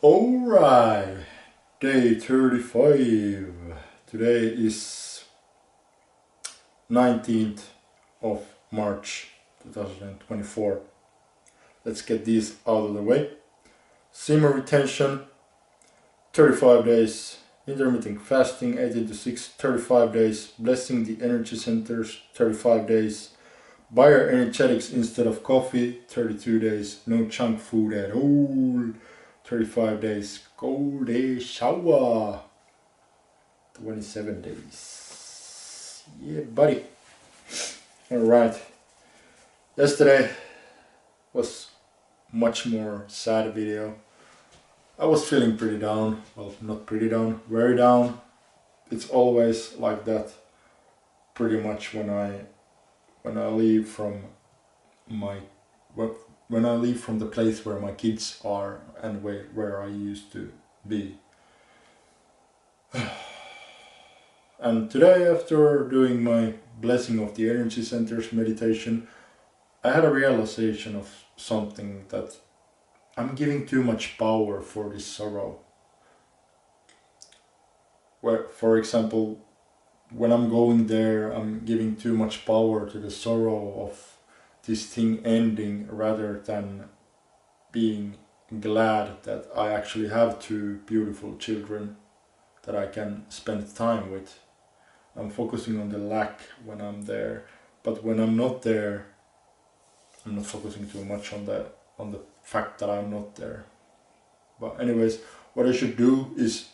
Alright, day 35. Today is 19th of March 2024. Let's get these out of the way. Simmer retention, 35 days. Intermittent fasting, 18 to 6, 35 days. Blessing the energy centers, 35 days. Bioenergetics instead of coffee, 32 days. No junk food at all, 35 days. Golden shower, 27 days. Yeah, buddy. Alright. Yesterday was much more sad video. I was feeling pretty down. Well, not pretty down, very down. It's always like that pretty much when I leave from the place where my kids are and where I used to be. And today, after doing my blessing of the energy centers meditation, I had a realization of something, that I'm giving too much power for this sorrow. Where, for example, when I'm going there, I'm giving too much power to the sorrow of this thing ending, rather than being glad that I actually have two beautiful children that I can spend time with. I'm focusing on the lack when I'm there, but when I'm not there, I'm not focusing too much on the fact that I'm not there. But anyways, what I should do is,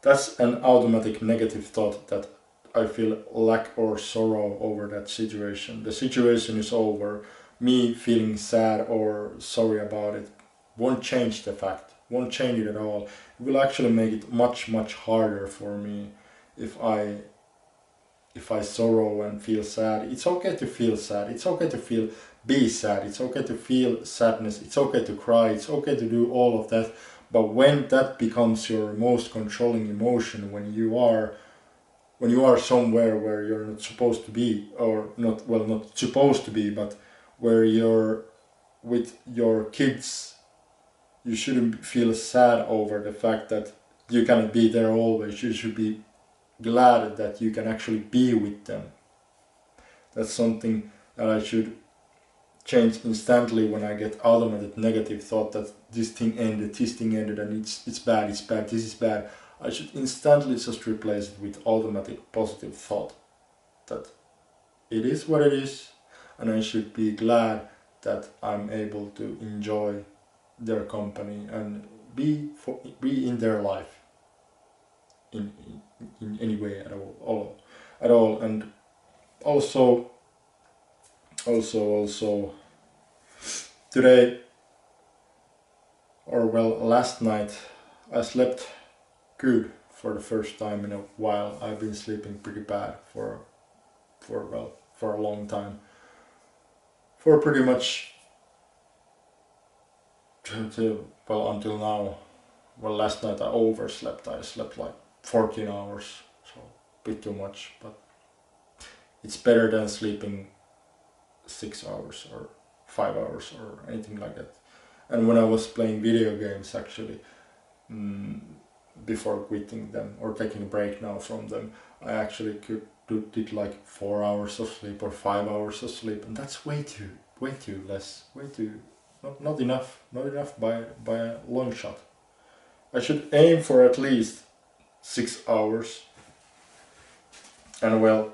that's an automatic negative thought, that I feel lack or sorrow over that situation. The situation is over. Me feeling sad or sorry about it won't change the fact, won't change it at all. It will actually make it much harder for me if I sorrow and feel sad. It's okay to feel sad, it's okay to be sad, it's okay to feel sadness, it's okay to cry, it's okay to do all of that. But when that becomes your most controlling emotion, when you are somewhere where you're not supposed to be, or not supposed to be, but where you're with your kids, you shouldn't feel sad over the fact that you cannot be there always. You should be glad that you can actually be with them. That's something that I should change instantly when I get automated negative thought that this thing ended, and it's bad, this is bad. I should instantly just replace it with automatic positive thought that it is what it is, and I should be glad that I'm able to enjoy their company and be in their life in any way at all. And also today, or well, last night, I slept good for the first time in a while. I've been sleeping pretty bad for a long time, for pretty much until now. Well, last night I overslept. I slept like 14 hours, so a bit too much, but it's better than sleeping 6 hours or 5 hours or anything like that. And when I was playing video games, actually, before quitting them or taking a break now from them, I actually did like 4 hours of sleep or 5 hours of sleep, and that's way too less, not enough by a long shot. I should aim for at least 6 hours. And well,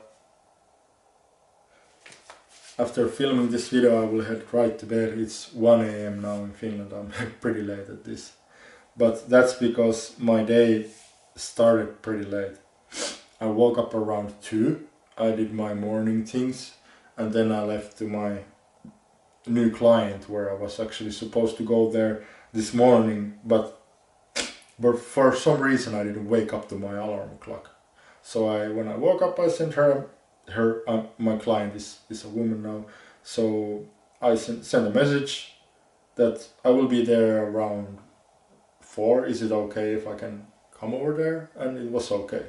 after filming this video I will head right to bed. It's 1 AM now in Finland. I'm pretty late at this, but that's because my day started pretty late. I woke up around 2, I did my morning things, and then I left to my new client, where I was actually supposed to go there this morning, but for some reason I didn't wake up to my alarm clock. So when I woke up, I sent her my client is a woman now, so I sent a message that I will be there around 4. Is it okay if I can come over there? And it was okay.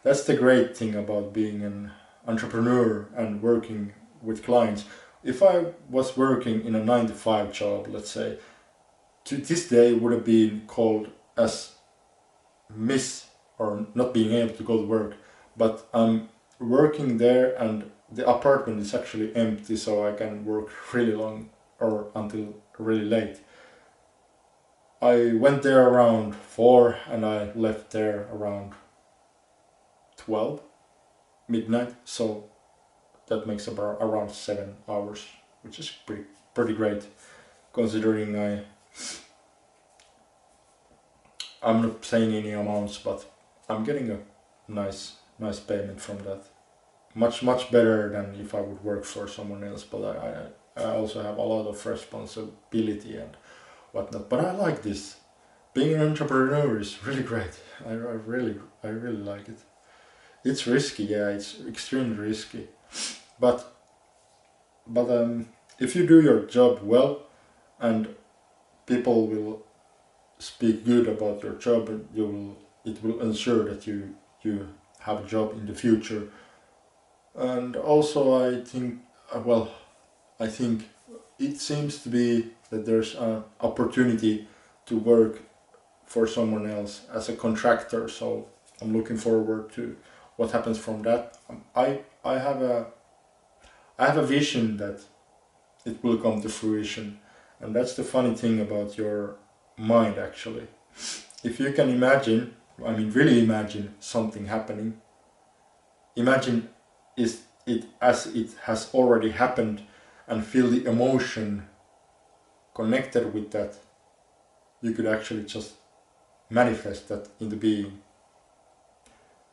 That's the great thing about being an entrepreneur and working with clients. If I was working in a 9-to-5 job, let's say, to this day would have been called as miss or not being able to go to work, but I'm working there and the apartment is actually empty, so I can work really long or until really late. I went there around 4 and I left there around 12 midnight, so that makes about around 7 hours, which is pretty great considering I'm not saying any amounts, but I'm getting a nice payment from that. Much better than if I would work for someone else, but I also have a lot of responsibility and whatnot. But I like this. Being an entrepreneur is really great. I really like it. It's risky, yeah, it's extremely risky. But if you do your job well and people will speak good about your job, it will ensure that you have a job in the future. And also I think it seems to be that there's an opportunity to work for someone else as a contractor, so I'm looking forward to what happens from that. I have a vision that it will come to fruition, and that's the funny thing about your mind actually. If you can imagine, really imagine something happening, imagine it as it has already happened and feel the emotion connected with that, you could actually just manifest that into being.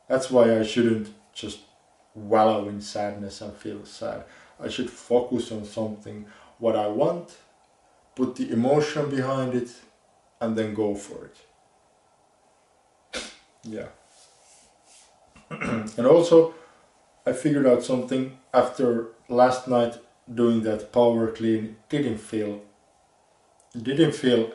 That's why I shouldn't just wallow in sadness and feel sad. I should focus on something, what I want, put the emotion behind it, and then go for it. Yeah. And also, I figured out something after last night doing that power clean. Didn't feel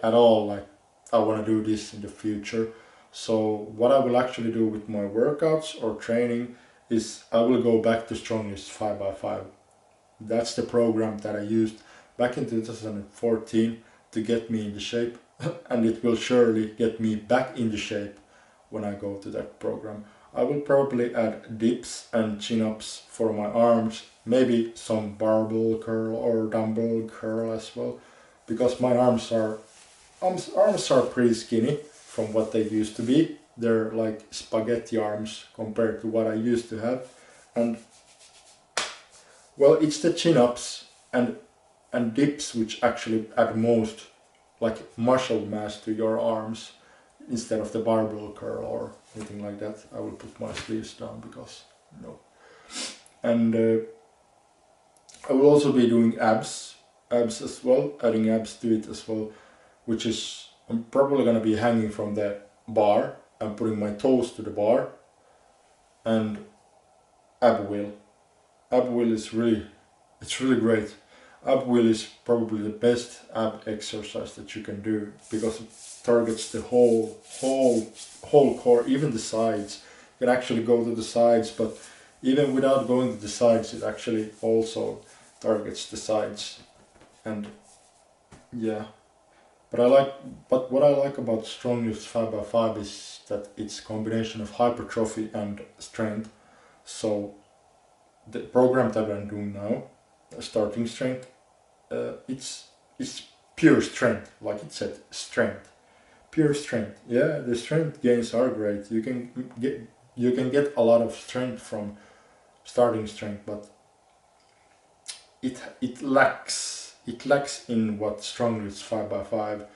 at all like I want to do this in the future. So what I will actually do with my workouts or training is I will go back to Strongest 5x5. That's the program that I used back in 2014 to get me into shape, and it will surely get me back into shape when I go to that program. I will probably add dips and chin-ups for my arms, maybe some barbell curl or dumbbell curl as well, because my arms are pretty skinny from what they used to be. They're like spaghetti arms compared to what I used to have. And well, it's the chin-ups and dips which actually add most like muscle mass to your arms instead of the barbell curl or anything like that. I will put my sleeves down because no. And I will also be doing abs as well, adding abs to it as well, which is I'm probably gonna be hanging from the bar and putting my toes to the bar, and ab wheel. Ab wheel is really great. Ab wheel is probably the best ab exercise that you can do because it targets the whole core, even the sides. You can actually go to the sides, but even without going to the sides, it actually also targets the sides. And yeah, but what I like about Strongest 5x5 is that it's a combination of hypertrophy and strength. So the program that I'm doing now, starting strength, it's pure strength, like it said, strength, pure strength. Yeah, the strength gains are great. You can get a lot of strength from starting strength, but it lacks in what Strongest 5x5.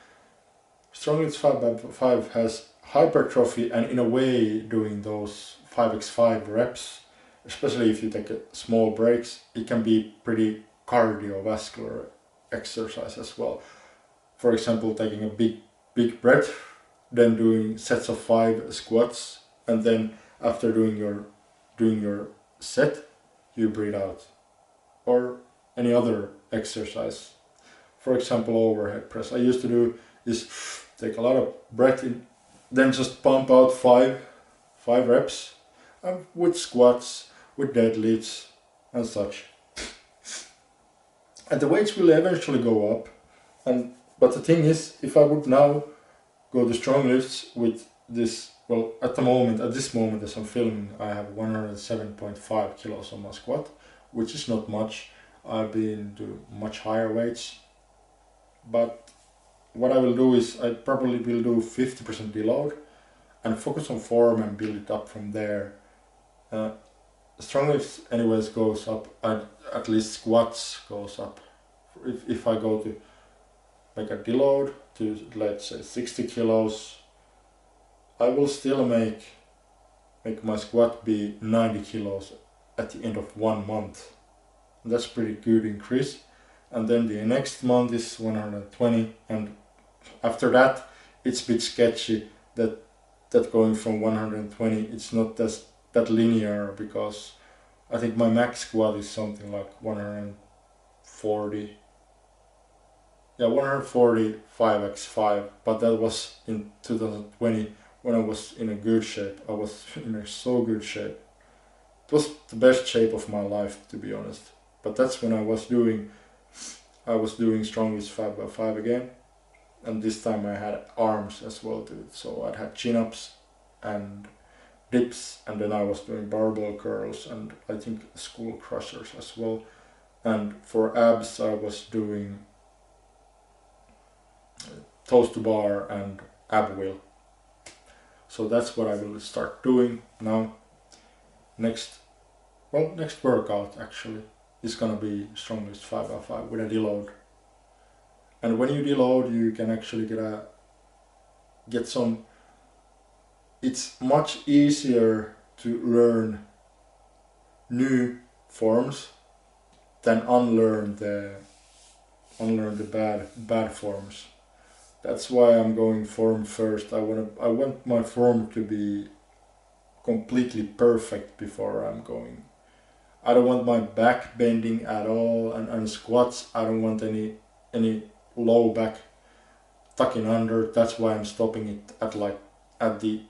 Strongest 5x5 has hypertrophy, and in a way doing those 5x5 reps, especially if you take small breaks, it can be pretty cardiovascular exercise as well. For example, taking a big breath, then doing sets of 5 squats, and then after doing your set, you breathe out. Or any other exercise. For example, overhead press. I used to do is take a lot of breath in, then just pump out 5 reps with squats, with deadlifts and such. And the weights will eventually go up, and But the thing is, if I would now go to strong lifts with this, well, at this moment as I'm filming, I have 107.5 kilos on my squat, which is not much. I've been to much higher weights, but what I will do is I probably will do 50% deload and focus on form and build it up from there. Uh, Strong lifts anyways goes up, at least squats goes up. If I go to make a deload to, let's say, 60 kilos, I will still make my squat be 90 kilos at the end of 1 month. That's pretty good increase. And then the next month is 120, and after that it's a bit sketchy that going from 120, it's not that linear, because I think my max squat is something like 140. Yeah, 140 5x5, but that was in 2020 when I was in a good shape. I was in a so good shape. It was the best shape of my life, to be honest. But that's when I was doing strongest 5x5 again, and this time I had arms as well to it. So I had chin-ups and dips, and then I was doing barbell curls and I think skull crushers as well. And for abs I was doing toes to bar and ab wheel. So that's what I will start doing now. Next workout actually is gonna be strongest 5x5 with a deload. And when you deload, you can actually get some. It's much easier to learn new forms than unlearn the bad forms. That's why I'm going form first. I want my form to be completely perfect before I'm going. I don't want my back bending at all, and squats I don't want any low back tucking under. That's why I'm stopping it at the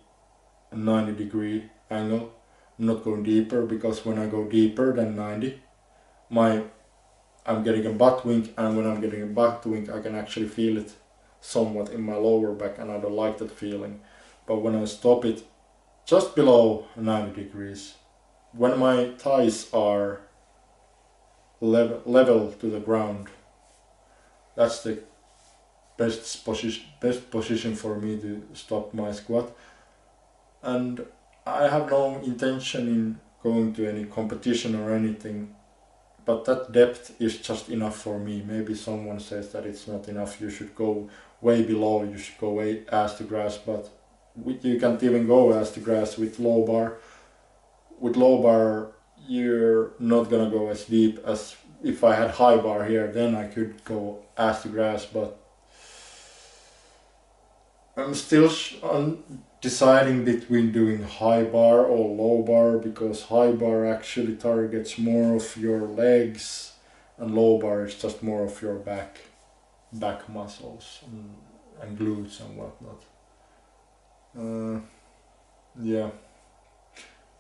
90-degree angle. I'm not going deeper, because when I go deeper than 90, I'm getting a butt wink, and when I'm getting a butt wink I can actually feel it somewhat in my lower back, and I don't like that feeling. But when I stop it just below 90 degrees, when my thighs are level to the ground, that's the best position for me to stop my squat. And I have no intention in going to any competition or anything, but that depth is just enough for me. Maybe someone says that it's not enough, you should go way below, you should go way ass to grass, but you can't even go ass to grass with low bar. With low bar you're not gonna go as deep as if I had high bar here, then I could go ass to grass, but I'm still deciding between doing high bar or low bar, because high bar actually targets more of your legs and low bar is just more of your back muscles and glutes and whatnot. Yeah,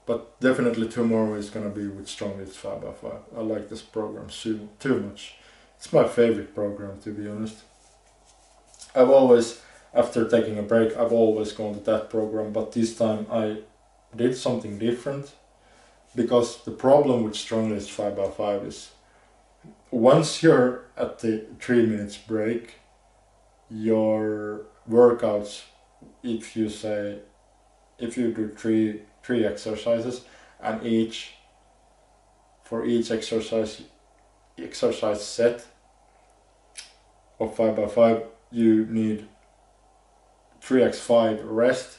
but definitely tomorrow is gonna be with strongest 5x5. I like this program too much. It's my favorite program, to be honest. I've always, after taking a break, I've always gone to that program, but this time I did something different, because the problem with strongest 5x5 is once you're at the 3 minutes break, your workouts, if you do three exercises, and for each exercise set of 5x5 you need 3x5 rest,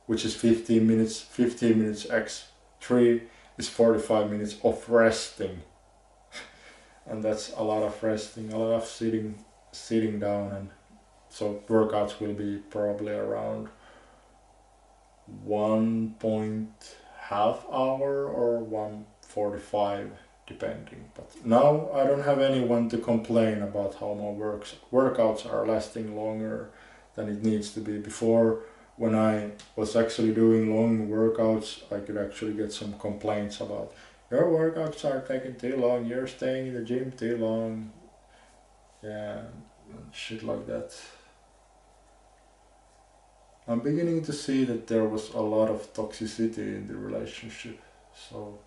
which is 15 minutes. 15 minutes x 3 is 45 minutes of resting. And that's a lot of resting, a lot of sitting down, and so workouts will be probably around 1.5 hour or 1:45 depending. But now I don't have anyone to complain about how my workouts are lasting longer than it needs to be. Before, when I was actually doing long workouts, I could actually get some complaints about your workouts are taking too long, you're staying in the gym too long. Yeah, and shit like that. I'm beginning to see that there was a lot of toxicity in the relationship, so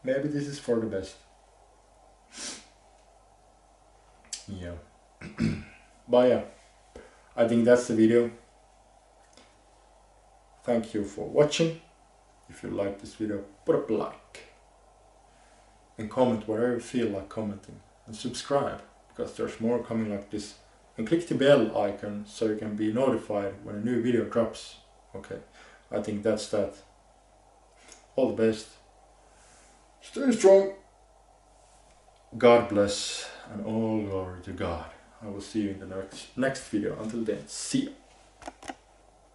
maybe this is for the best. Yeah. But yeah, I think that's the video. Thank you for watching. If you like this video, put up a like and comment whatever you feel like commenting, and subscribe because there's more coming like this, and click the bell icon so you can be notified when a new video drops. Okay, I think that's that. All the best. Stay strong. God bless and all glory to God. I will see you in the next video. Until then, see ya.